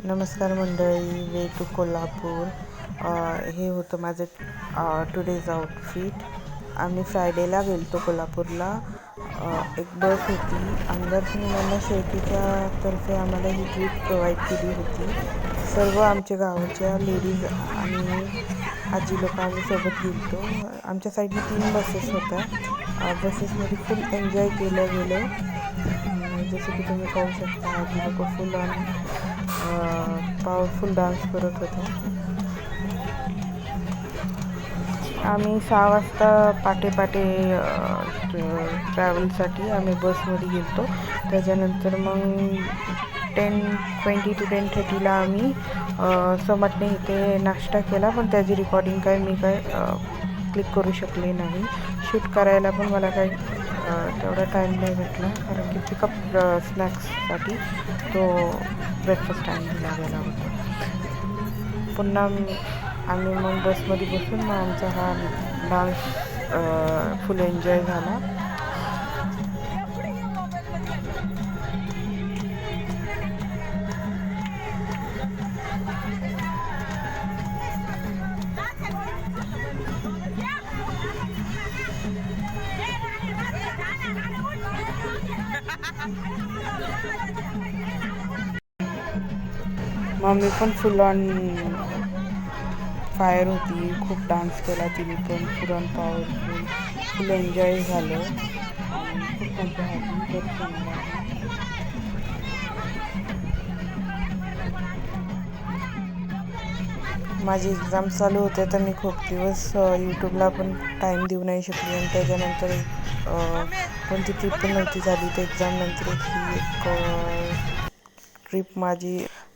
नमस्कार मंडळी, way to Kolhapur. हे होतं माझं टुडेज आउटफिट. आम्ही फ्रायडेला गेलो कोल्हापूरला. एक बस होती, आमदार मुलांना शेतीच्या तर्फे आम्हाला ही ट्रीप प्रोव्हाइड केली होती. सर्व आमच्या गावाच्या लेडीज आणि आजी लोक आम्ही सोबत गेलो. आमच्या साईडने 3 बसेस होत्या. बसेसमध्ये फुल एन्जॉय केलं गेलं. जसं की तुम्ही पाहू शकता, आजी लोक फुल पॉवरफुल डान्स करत होते. आम्ही 6 वाजता पाटे ट्रॅव्हलसाठी आम्ही बसमध्ये गेलो. त्याच्यानंतर मग 10:20 to 10:30ला आम्ही समटणे इथे नाश्ता केला, पण त्याची रेकॉर्डिंग मी क्लिक करू शकले नाही. शूट करायला पण मला तेवढा टाईम नाही भेटला, कारण की पिकअप स्नॅक्ससाठी तो ब्रेकफास्ट टाईम दिला गेला होता. पुन्हा आम्ही मग बसमध्ये बसून मग आमचा हा डान्स फुल एन्जॉय झाला. मम्मी पण फुल ऑन फायर होती, खूप डान्स केला तिने पण, पुरण पॉवरफुल, फुल एन्जॉय झालं आणि खूप मजा आली. माझी एक्झाम चालू होते, तर मी खूप दिवस यूट्यूबला पण टाईम देऊ नाही शकली. आणि त्याच्यानंतर कोणती ट्रिप पण नव्हती झाली. तर एक्झामनंतर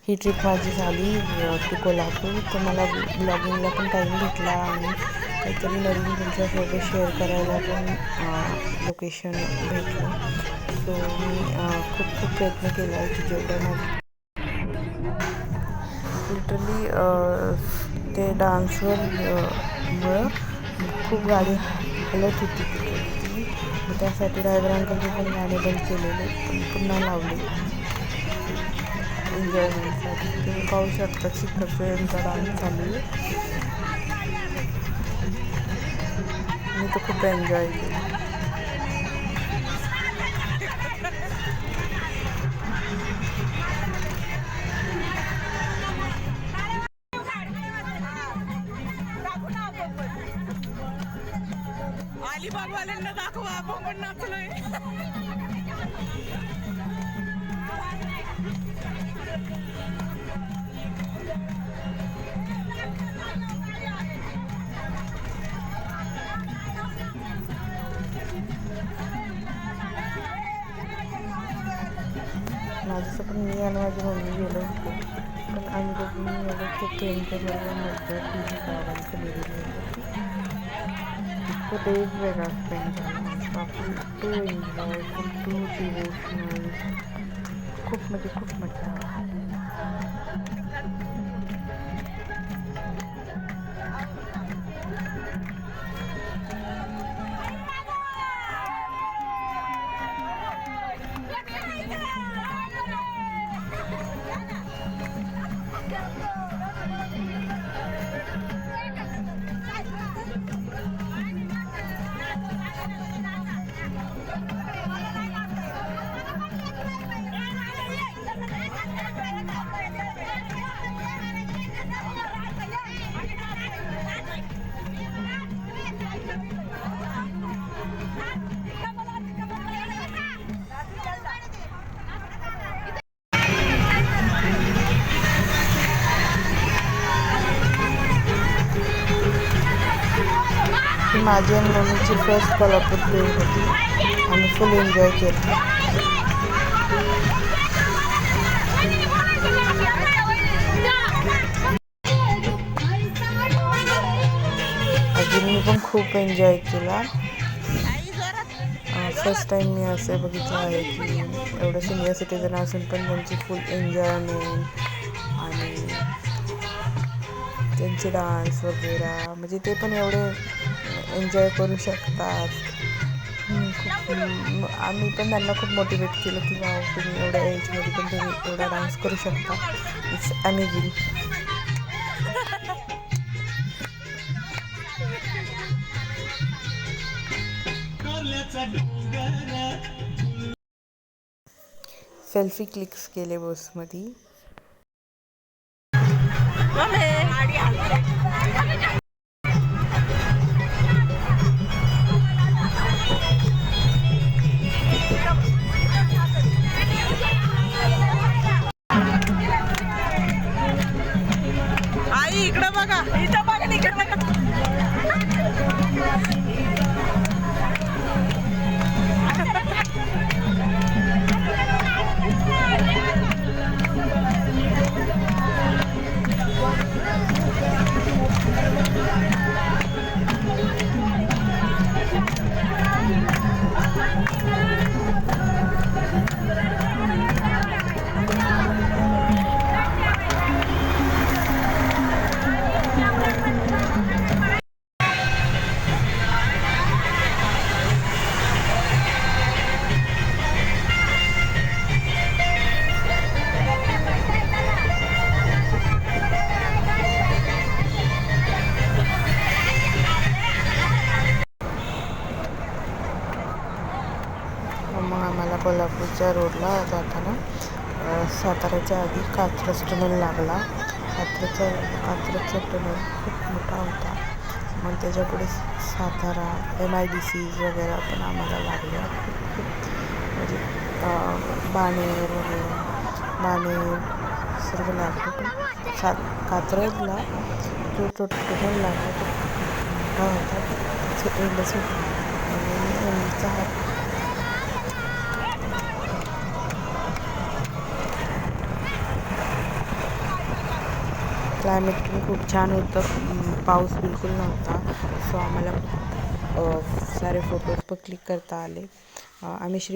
ही ट्रिप माझी झाली टू कोल्हापूर. तर मला ब्लॉगिंगला पण टाईम भेटला आणि काहीतरी नवीन तुमच्यासोबत शेअर करायला पण लोकेशन भेटलं. सो मी खूप प्रयत्न केला आहे की जेवढं लिटरली ते डान्सवर मुळे खूप गाडी हलत होती तिकडे. त्यासाठी ड्रायव्हर अंकलचे पण गाणे बंद केलेले, पण पुन्हा लावले एन्जॉयमेंटसाठी. तुम्ही पाहू शकता चित्रपर्यंतचा डान्स चालू आहे. मी तर खूप एन्जॉय केला. अलिबागवाल्यांना दाखवा, आपण पण नाचलोय. माझं पण मी आणि माझी मम्मी गेलो होतो, पण आम्ही दोघींनी एवढं खूप त्यांच्याबरोबर मजा केली, गावांचं गेलेली होती. तो डेज वेगळा स्पेंड झाला आमचा. टू एन्जॉय, टू डिवोशनल, खूप मजा आली. माझी आणि मम्मीची फर्स्ट कोल्हापूर ट्रिप होती. आम्ही फुल एन्जॉय केलं. अजून मी पण खूप एन्जॉय केला. फर्स्ट टाईम मी असं बघितलं आहे की एवढं सिनियर सिटीजन असून पण त्यांची फुल एन्जॉयमेंट आणि त्यांचे डान्स वगैरे, म्हणजे ते पण एवढे एन्जॉय करू शकतात. आम्ही पण त्यांना खूप मोटिवेट केलं की तुम्ही एवढ्या एजमध्ये पण तुम्ही एवढा डान्स करू शकता. It's amazing. सेल्फी क्लिक्स केले बसमध्ये. आई इकडं बघा, इथं बघा, इकडं बघा. मग आम्हाला कोल्हापूरच्या रोडला जाताना साताऱ्याच्या आधी कात्रज टनल लागला. कात्रजचा टनल खूप मोठा होता. मग त्याच्यापुढे सातारा MIDC वगैरे पण आम्हाला लागल्या. म्हणजे बाणेर सर्व लागलं. पण कात्रजला जो टनल लागला तो मोठा होता. त्याचं एंडच होता आणि एंडचा हा क्लायमेट पण खूप छान होतं. पाऊस बिलकुल नव्हता. सो आम्हाला सारे फोटोज पण क्लिक करता आले. आम्ही